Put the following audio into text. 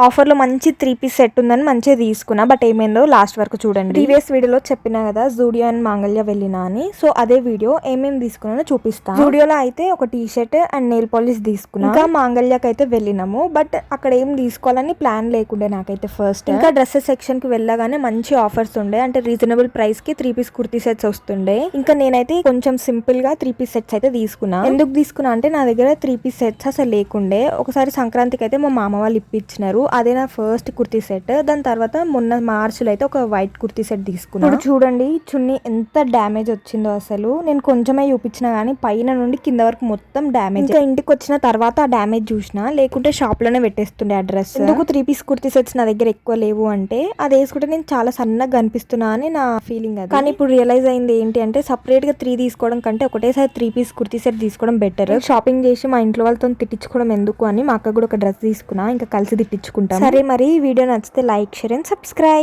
ఆఫర్లో మంచి 3 piece set ఉందని మంచిగా తీసుకున్నా. బట్ ఏమైందో లాస్ట్ వరకు చూడండి. ప్రీవియస్ వీడియోలో చెప్పినా కదా జూడియో అండ్ మాంగళ్య వెళ్ళినా అని. సో అదే వీడియో ఏమేమి తీసుకున్నానో చూపిస్తాను. జూడియోలో అయితే ఒక T shirt and nail polish తీసుకున్నా. ఇంకా మాంగళ్యకి అయితే వెళ్ళినాము. బట్ అక్కడ ఏం తీసుకోవాలని ప్లాన్ లేకుండే నాకైతే ఫస్ట్. ఇంకా డ్రెస్సెస్ సెక్షన్ కి వెళ్ళగానే మంచి ఆఫర్స్ ఉండే. అంటే రీజనబుల్ ప్రైస్ కి 3 పీస్ కుర్తీ సెట్స్ వస్తుండే. ఇంకా నేనైతే కొంచెం సింపుల్ గా 3 పీస్ సెట్స్ అయితే తీసుకున్నా. ఎందుకు తీసుకున్నా అంటే నా దగ్గర 3 పీస్ సెట్స్ అసలు లేకుండే. ఒకసారి సంక్రాంతికి అయితే మా మామ వాళ్ళు ఇప్పించినారు. అదే నా ఫస్ట్ కుర్తీ సెట్. దాని తర్వాత మొన్న మార్చిలో అయితే ఒక వైట్ కుర్తీ సెట్ తీసుకున్నా. ఇప్పుడు చూడండి చున్నీ ఎంత డ్యామేజ్ వచ్చిందో అసలు. నేను కొంచెమే చూపించినా గానీ పైన నుండి కింద వరకు మొత్తం డ్యామేజ్. ఇంకా ఇంటికి వచ్చిన తర్వాత ఆ డ్యామేజ్ చూసినా, లేకుంటే షాప్ లోనే పెట్టేస్తుండే ఆ డ్రెస్. ఎందుకు 3 పీస్ కుర్తీ సెట్స్ నా దగ్గర ఎక్కువ లేవు అంటే అది వేసుకుంటే నేను చాలా సన్నగా కనిపిస్తున్నా అని నా ఫీలింగ్. అది కానీ ఇప్పుడు రియలైజ్ అయింది ఏంటి అంటే సపరేట్ గా 3 తీసుకోవడం కంటే ఒకటేసారి 3 పీస్ కుర్తీ సెట్ తీసుకోవడం బెటర్. షాపింగ్ చేసి మా ఇంట్లో వాళ్ళతో తిట్టించుకోవడం ఎందుకు అని మా అక్క కూడా ఒక డ్రెస్ తీసుకున్నా. ఇంకా కలిసి తిట్టించుకుంటాం. సరే మరి వీడియో నచ్చితే లైక్, షేర్ అండ్ సబ్స్క్రైబ్.